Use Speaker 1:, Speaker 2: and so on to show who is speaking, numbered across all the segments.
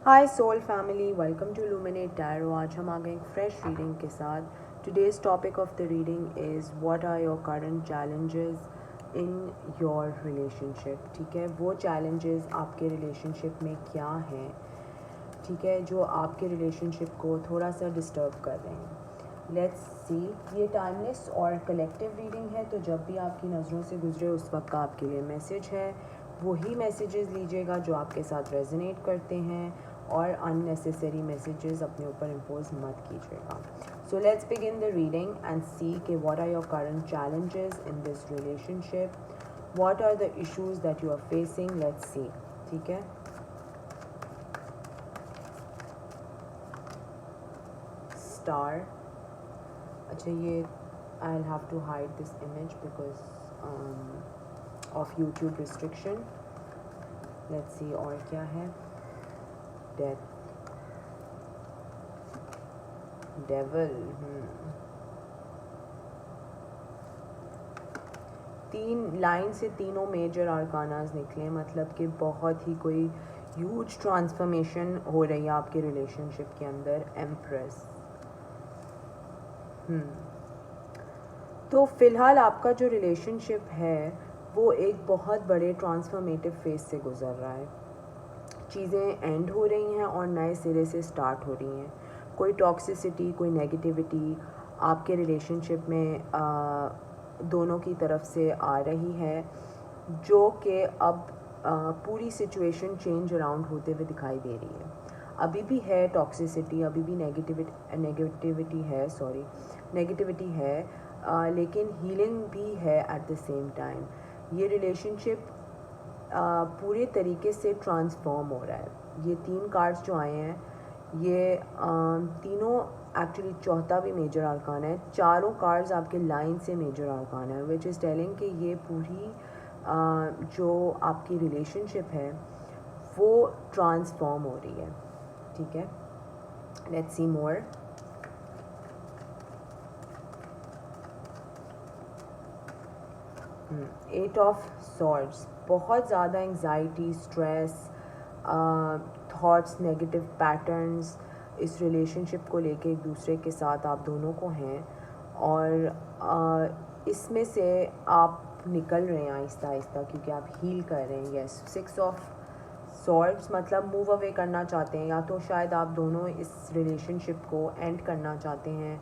Speaker 1: Hi soul family, welcome to Luminate tarot. आज हम आ गए एक फ्रेश रीडिंग के साथ। Today's topic of the reading is what are your current challenges in your relationship. ठीक है, वो चैलेंजेस आपके रिलेशनशिप में क्या हैं, ठीक है, जो आपके रिलेशनशिप को थोड़ा सा डिस्टर्ब कर रहे हैं। Let's see. ये टाइमलेस और कलेक्टिव रीडिंग है, तो जब भी आपकी नज़रों से गुजरे उस वक्त का आपके लिए मैसेज है। वही मैसेजेस लीजिएगा जो आपके साथ रेजोनेट करते हैं, और अननेसेसरी मैसेजेस अपने ऊपर इम्पोज मत कीजिएगा। So let's begin the reading and see कि what are your current challenges in this relationship, what are the issues that you are facing. Let's see. ठीक है, स्टार। अच्छा, ये I will have to hide this image because of YouTube restriction. Let's see और क्या है। Death, devil. तीन line से तीनों मेजर आर्कानाज निकले, मतलब कि बहुत ही कोई ह्यूज ट्रांसफॉर्मेशन हो रही है आपके रिलेशनशिप के अंदर। एम्प्रेस। तो फ़िलहाल आपका जो रिलेशनशिप है वो एक बहुत बड़े ट्रांसफॉर्मेटिव फेज से गुज़र रहा है। चीज़ें एंड हो रही हैं और नए सिरे से स्टार्ट हो रही हैं। कोई टॉक्सिसिटी, कोई नेगेटिविटी आपके रिलेशनशिप में दोनों की तरफ से आ रही है, जो कि अब पूरी सिचुएशन चेंज अराउंड होते हुए दिखाई दे रही है। अभी भी है टॉक्सिसिटी, अभी भी नेगेटिविटी है, लेकिन हीलिंग भी है एट द सेम टाइम। ये रिलेशनशिप पूरे तरीके से ट्रांसफॉर्म हो रहा है। ये तीन कार्ड्स जो आए हैं, ये तीनों एक्चुअली चौथा भी मेजर आर्कान है। चारों कार्ड्स आपके लाइन से मेजर आर्कान है, विच इज़ टेलिंग कि ये पूरी जो आपकी रिलेशनशिप है वो ट्रांसफॉर्म हो रही है। ठीक है, let's see more. Eight of swords. बहुत ज़्यादा anxiety, stress, thoughts, negative patterns इस रिलेशनशिप को लेके एक दूसरे के साथ आप दोनों को हैं, और इसमें से आप निकल रहे हैं आहिस्ता आहिस्ता, क्योंकि आप हील कर रहे हैं। यस, सिक्स ऑफ सॉर्ड्स मतलब मूव अवे करना चाहते हैं, या तो शायद आप दोनों इस रिलेशनशिप को एंड करना चाहते हैं।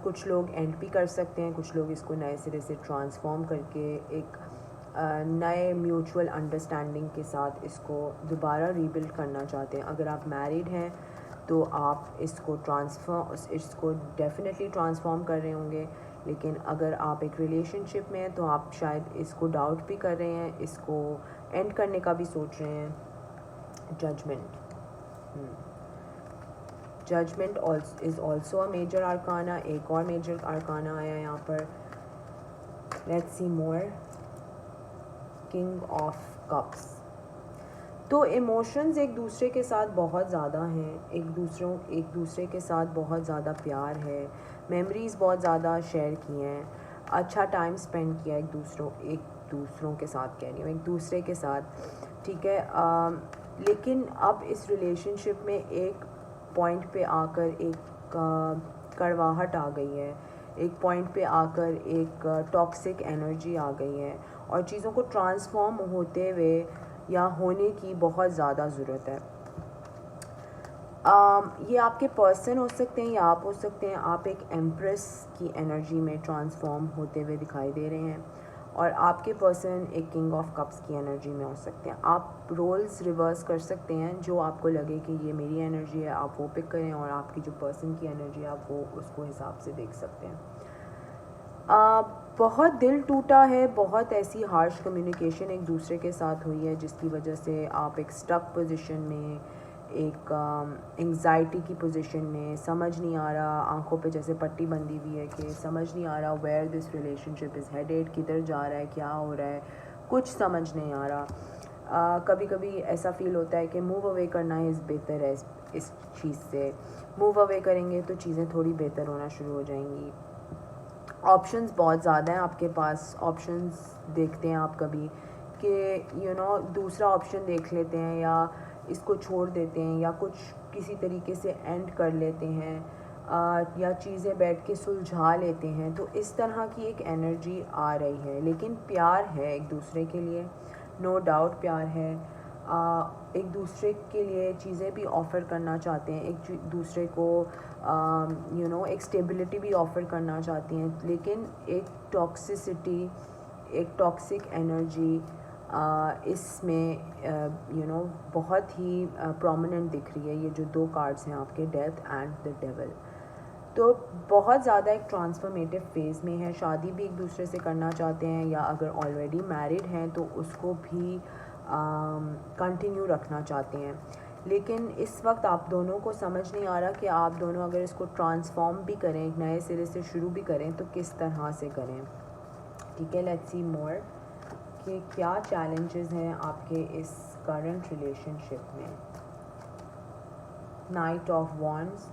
Speaker 1: कुछ लोग एंड भी कर सकते हैं, कुछ लोग इसको नए सिरे से ट्रांसफॉर्म करके एक नए म्यूचुअल अंडरस्टैंडिंग के साथ इसको दोबारा रीबिल्ड करना चाहते हैं। अगर आप मैरिड हैं तो आप इसको डेफिनेटली ट्रांसफॉर्म कर रहे होंगे, लेकिन अगर आप एक रिलेशनशिप में हैं तो आप शायद इसको डाउट भी कर रहे हैं, इसको एंड करने का भी सोच रहे हैं। Judgement. Judgement is also a major arcana. एक और मेजर आर्काना आया यहाँ पर। Let's see more. King of cups. तो इमोशंस एक दूसरे के साथ बहुत ज़्यादा हैं, एक दूसरे के साथ बहुत ज़्यादा प्यार है, मेमोरीज़ बहुत ज़्यादा शेयर की हैं, अच्छा टाइम स्पेंड किया एक दूसरों के साथ, कह रही हूँ एक दूसरे के साथ। ठीक है, लेकिन अब इस रिलेशनशिप में एक पॉइंट पे आकर एक कड़वाहट आ गई है, एक पॉइंट पे आकर एक टॉक्सिक एनर्जी आ गई है, और चीज़ों को ट्रांसफॉर्म होते हुए या होने की बहुत ज़्यादा ज़रूरत है। ये आपके पर्सन हो सकते हैं या आप हो सकते हैं। आप एक एम्प्रेस की एनर्जी में ट्रांसफॉर्म होते हुए दिखाई दे रहे हैं, और आपके पर्सन एक किंग ऑफ कप्स की एनर्जी में हो सकते हैं। आप रोल्स रिवर्स कर सकते हैं, जो आपको लगे कि ये मेरी एनर्जी है आप वो पिक करें, और आपकी जो पर्सन की एनर्जी है आप वो उसको हिसाब से देख सकते हैं। बहुत दिल टूटा है, बहुत ऐसी हार्श कम्युनिकेशन एक दूसरे के साथ हुई है, जिसकी वजह से आप एक स्टक पोजीशन में, एक एंग्जाइटी की पोजीशन में, समझ नहीं आ रहा, आंखों पे जैसे पट्टी बंधी हुई है कि समझ नहीं आ रहा where this relationship is headed, किधर जा रहा है, क्या हो रहा है, कुछ समझ नहीं आ रहा। कभी कभी ऐसा फील होता है कि मूव अवे करना ही बेहतर है। इस चीज़ से मूव अवे करेंगे तो चीज़ें थोड़ी बेहतर होना शुरू हो जाएंगी। ऑप्शंस बहुत ज़्यादा हैं आपके पास। ऑप्शंस देखते हैं आप कभी कि दूसरा ऑप्शन देख लेते हैं, या इसको छोड़ देते हैं या कुछ किसी तरीके से एंड कर लेते हैं, या चीज़ें बैठ के सुलझा लेते हैं। तो इस तरह की एक एनर्जी आ रही है, लेकिन प्यार है एक दूसरे के लिए, नो डाउट प्यार है। एक दूसरे के लिए चीज़ें भी ऑफ़र करना चाहते हैं, एक दूसरे को एक स्टेबिलिटी भी ऑफ़र करना चाहती हैं, लेकिन एक टॉक्सिसिटी, एक टॉक्सिक एनर्जी इसमें बहुत ही प्रोमिनेंट दिख रही है। ये जो 2 कार्ड्स हैं आपके, डेथ एंड द डेविल, तो बहुत ज़्यादा एक ट्रांसफॉर्मेटिव फेज़ में है। शादी भी एक दूसरे से करना चाहते हैं, या अगर ऑलरेडी मैरिड हैं तो उसको भी कंटिन्यू रखना चाहते हैं। लेकिन इस वक्त आप दोनों को समझ नहीं आ रहा कि आप दोनों अगर इसको ट्रांसफॉर्म भी करें, एक नए सिरे से शुरू भी करें, तो किस तरह से करें। ठीक है, लेट्स सी मोर कि क्या चैलेंजेस हैं आपके इस करंट रिलेशनशिप में। Night of wands,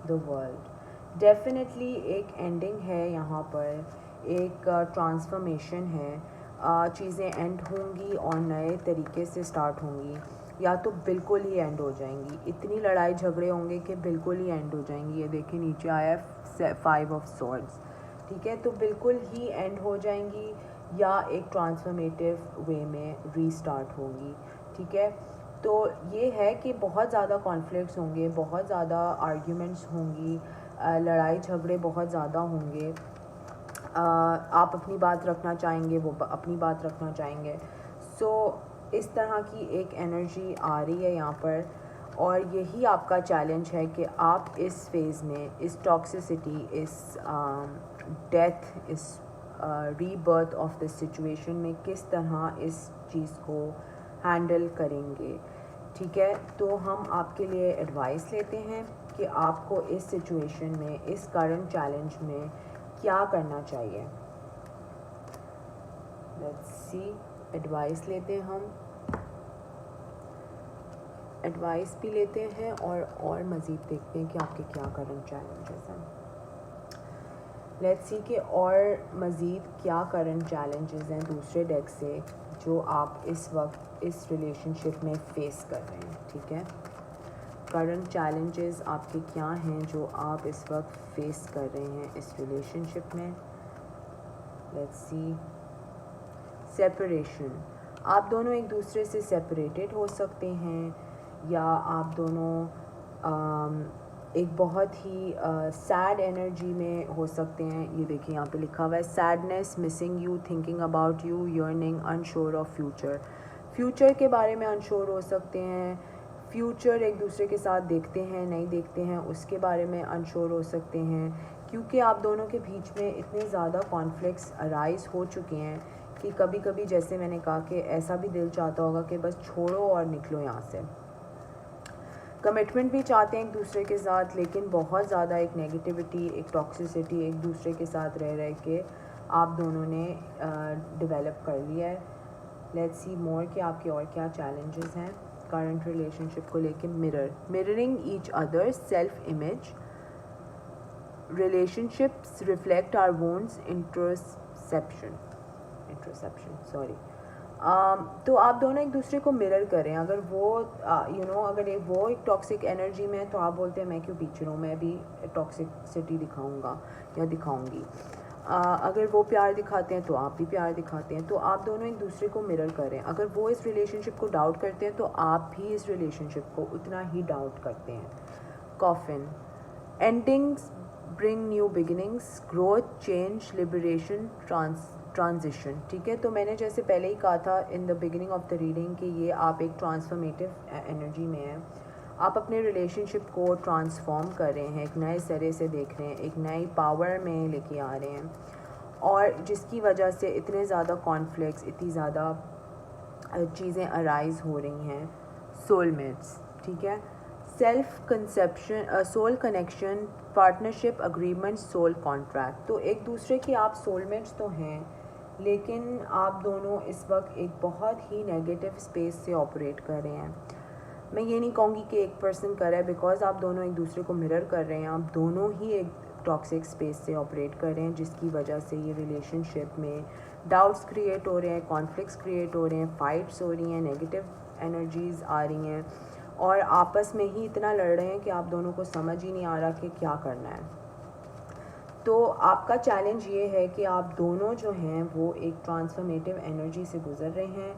Speaker 1: the world, definitely एक एंडिंग है यहाँ पर, एक ट्रांसफॉर्मेशन है। चीज़ें एंड होंगी और नए तरीके से स्टार्ट होंगी, या तो बिल्कुल ही एंड हो जाएंगी। इतनी लड़ाई झगड़े होंगे कि बिल्कुल ही एंड हो जाएंगी। ये देखिए नीचे आया है 5 ऑफ सॉर्ड्स। ठीक है, तो बिल्कुल ही एंड हो जाएंगी या एक ट्रांसफॉर्मेटिव वे में रीस्टार्ट होंगी। ठीक है, तो ये है कि बहुत ज़्यादा कॉन्फ्लिक्ट्स होंगे, बहुत ज़्यादा आर्ग्यूमेंट्स होंगी, लड़ाई झगड़े बहुत ज़्यादा होंगे। आप अपनी बात रखना चाहेंगे, वो अपनी बात रखना चाहेंगे। सो इस तरह की एक एनर्जी आ रही है यहाँ पर, और यही आपका चैलेंज है कि आप इस फेज़ में, इस टॉक्सिसिटी, इस डेथ, इस रीबर्थ ऑफ दिस सिचुएशन में किस तरह इस चीज़ को हैंडल करेंगे। ठीक है, तो हम आपके लिए एडवाइस लेते हैं कि आपको इस सिचुएशन में, इस करंट चैलेंज में क्या करना चाहिए। लेट्स सी, एडवाइस लेते हैं हम, एडवाइस भी लेते हैं और मज़ीद देखते हैं कि आपके क्या करंट चैलेंजेस हैं। लेट्स सी कि और मज़ीद क्या करंट चैलेंजेस हैं दूसरे डेक से जो आप इस वक्त इस रिलेशनशिप में फ़ेस कर रहे हैं। ठीक है, करंट चैलेंजेस आपके क्या हैं जो आप इस वक्त फेस कर रहे हैं इस रिलेशनशिप में। लेट्स सी, सेपरेशन, आप दोनों एक दूसरे से सेपरेटेड हो सकते हैं, या आप दोनों एक बहुत ही सैड एनर्जी में हो सकते हैं। ये देखिए यहाँ पे लिखा हुआ है sadness, missing you, thinking about you, yearning, unsure of future. Future के बारे में अनश्योर हो सकते हैं, फ्यूचर एक दूसरे के साथ देखते हैं नहीं देखते हैं उसके बारे में अनश्योर हो सकते हैं, क्योंकि आप दोनों के बीच में इतने ज़्यादा कॉन्फ्लिक्ट्स अराइज हो चुके हैं कि कभी कभी, जैसे मैंने कहा, कि ऐसा भी दिल चाहता होगा कि बस छोड़ो और निकलो यहाँ से। कमिटमेंट भी चाहते हैं एक दूसरे के साथ, लेकिन बहुत ज़्यादा एक नेगेटिविटी, एक टॉक्सिसिटी एक दूसरे के साथ रह के आप दोनों ने डेवलप कर लिया है। लेट्स सी मोर कि आपके और क्या चैलेंजेस हैं करंट रिलेशनशिप को लेके। Mirroring each other, self image, relationships reflect our wounds, introspection sorry. तो आप दोनों एक दूसरे को मिरर करें। अगर वो अगर वो एक टॉक्सिक एनर्जी में है तो आप बोलते हैं मैं क्यों पीछे रहूँ, मैं भी टॉक्सिसिटी दिखाऊंगा या दिखाऊंगी। अगर वो प्यार दिखाते हैं तो आप भी प्यार दिखाते हैं, तो आप दोनों एक दूसरे को मिरर करें। अगर वो इस रिलेशनशिप को डाउट करते हैं तो आप भी इस रिलेशनशिप को उतना ही डाउट करते हैं। Coffin, endings bring new beginnings, growth, change, liberation, transition. ठीक है, तो मैंने जैसे पहले ही कहा था in the beginning of the reading कि ये आप एक ट्रांसफॉर्मेटिव एनर्जी में हैं। आप अपने रिलेशनशिप को ट्रांसफॉर्म कर रहे हैं, एक नए सिरे से देख रहे हैं, एक नई पावर में लेके आ रहे हैं, और जिसकी वजह से इतने ज़्यादा कॉन्फ्लिक्ट्स, इतनी ज़्यादा चीज़ें अराइज हो रही हैं। सोलमेट्स, ठीक है, self conception, soul connection, partnership agreement, soul contract. तो एक दूसरे के आप सोलमेट्स तो हैं, लेकिन आप दोनों इस वक्त एक बहुत ही नेगेटिव स्पेस से ऑपरेट कर रहे हैं। मैं ये नहीं कहूँगी कि एक पर्सन कर रहा है, बिकॉज आप दोनों एक दूसरे को मिरर कर रहे हैं। आप दोनों ही एक टॉक्सिक स्पेस से ऑपरेट कर रहे हैं, जिसकी वजह से ये रिलेशनशिप में डाउट्स क्रिएट हो रहे हैं, कॉन्फ्लिक्ट्स क्रिएट हो रहे हैं, फाइट्स हो रही हैं, नेगेटिव एनर्जीज़ आ रही हैं और आपस में ही इतना लड़ रहे हैं कि आप दोनों को समझ ही नहीं आ रहा कि क्या करना है। तो आपका चैलेंज ये है कि आप दोनों जो हैं वो एक ट्रांसफॉर्मेटिव एनर्जी से गुज़र रहे हैं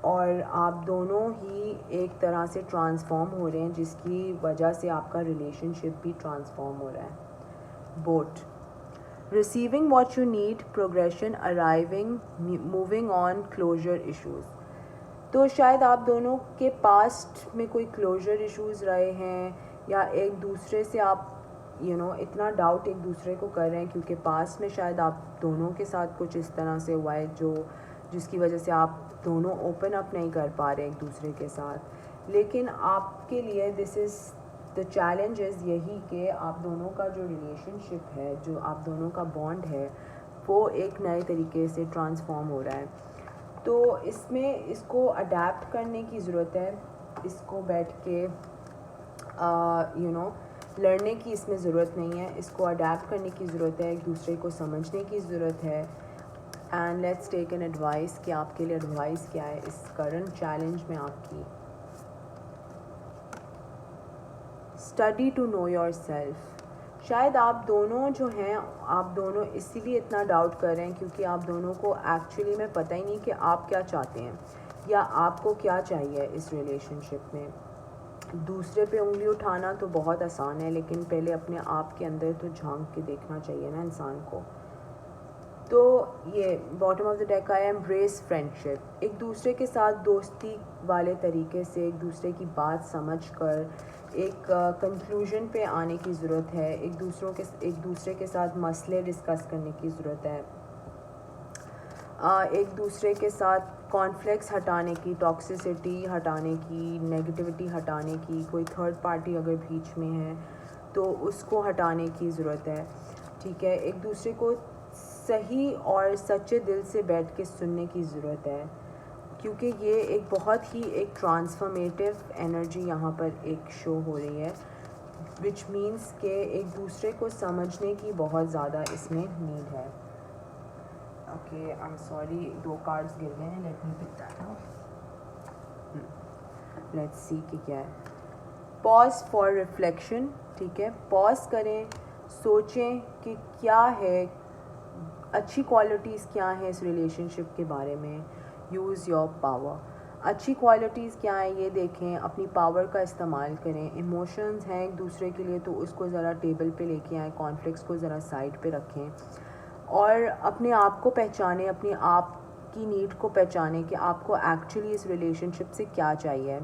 Speaker 1: और आप दोनों ही एक तरह से ट्रांसफॉर्म हो रहे हैं, जिसकी वजह से आपका रिलेशनशिप भी ट्रांसफॉर्म हो रहा है। Boat receiving what you need, progression, arriving, moving on, closure issues. तो शायद आप दोनों के पास्ट में कोई क्लोजर इश्यूज़ रहे हैं या एक दूसरे से आप इतना डाउट एक दूसरे को कर रहे हैं क्योंकि पास्ट में शायद आप दोनों के साथ कुछ इस तरह से हुआ है जिसकी वजह से आप दोनों ओपन अप नहीं कर पा रहे एक दूसरे के साथ। लेकिन आपके लिए this is the challenge is यही कि आप दोनों का जो रिलेशनशिप है, जो आप दोनों का बॉन्ड है, वो एक नए तरीके से ट्रांसफॉर्म हो रहा है। तो इसमें इसको अडेप्ट करने की ज़रूरत है, इसको बैठ के लड़ने की इसमें ज़रूरत नहीं है, इसको अडेप्ट करने की ज़रूरत है, एक दूसरे को समझने की ज़रूरत है। And let's take an advice कि आपके लिए एडवाइस क्या है इस करंट चैलेंज में आपकी। Study to know yourself. शायद आप दोनों जो हैं, आप दोनों इसीलिए इतना डाउट कर रहे हैं क्योंकि आप दोनों को एक्चुअली में पता ही नहीं कि आप क्या चाहते हैं या आपको क्या चाहिए इस रिलेशनशिप में। दूसरे पे उंगली उठाना तो बहुत आसान है, लेकिन पहले अपने आप के अंदर तो झांक के देखना चाहिए ना इंसान को। तो ये बॉटम ऑफ द डेक आया एम्ब्रेस फ्रेंडशिप। एक दूसरे के साथ दोस्ती वाले तरीके से एक दूसरे की बात समझ कर एक कंक्लूजन पे आने की ज़रूरत है। एक दूसरे के साथ मसले डिस्कस करने की ज़रूरत है। एक दूसरे के साथ कॉन्फ्लिक्ट्स हटाने की, टॉक्सिसिटी हटाने की, नेगेटिविटी हटाने की, कोई थर्ड पार्टी अगर बीच में है तो उसको हटाने की ज़रूरत है। ठीक है, एक दूसरे को सही और सच्चे दिल से बैठ के सुनने की ज़रूरत है, क्योंकि ये एक बहुत ही एक ट्रांसफॉर्मेटिव एनर्जी यहाँ पर एक शो हो रही है, विच मीन्स कि एक दूसरे को समझने की बहुत ज़्यादा इसमें नीड है। Okay, I am sorry, 2 cards गिर गए हैं, let me pick that up. Let's see कि क्या है। Pause for reflection. ठीक है, पॉज करें, सोचें कि क्या है, अच्छी क्वालिटीज़ क्या हैं इस रिलेशनशिप के बारे में। Use your power. अच्छी क्वालिटीज़ क्या हैं ये देखें, अपनी पावर का इस्तेमाल करें। इमोशंस हैं एक दूसरे के लिए तो उसको ज़रा टेबल पे लेके आएँ, कॉन्फ्लिक्ट्स को ज़रा साइड पे रखें और अपने आप को पहचानें, अपनी आप की नीड को पहचानें कि आपको एक्चुअली इस रिलेशनशिप से क्या चाहिए।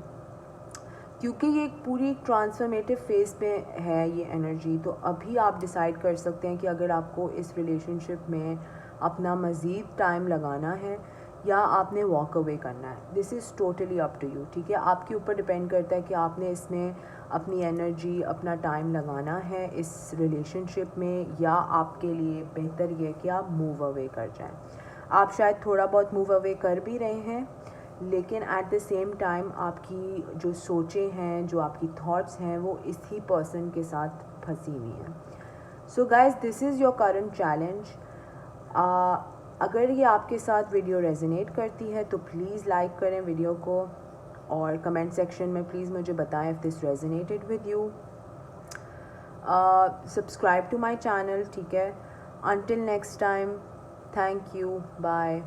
Speaker 1: क्योंकि ये एक पूरी ट्रांसफॉर्मेटिव फेज़ पे है ये एनर्जी, तो अभी आप डिसाइड कर सकते हैं कि अगर आपको इस रिलेशनशिप में अपना मज़ीद टाइम लगाना है या आपने वॉक अवे करना है। This is totally up to you. ठीक है, आपके ऊपर डिपेंड करता है कि आपने इसमें अपनी एनर्जी, अपना टाइम लगाना है इस रिलेशनशिप में, या आपके लिए बेहतर ये कि आप मूव अवे कर जाएं। आप शायद थोड़ा बहुत मूव अवे कर भी रहे हैं, लेकिन एट द सेम टाइम आपकी जो सोचें हैं, जो आपकी थॉट्स हैं, वो इसी पर्सन के साथ फंसी हुई हैं। So guys, this is your current challenge. अगर ये आपके साथ वीडियो रेजोनेट करती है तो प्लीज़ लाइक करें वीडियो को और कमेंट सेक्शन में प्लीज़ मुझे बताएं if this resonated with you. Subscribe to my channel. ठीक है, until next time, thank you, bye.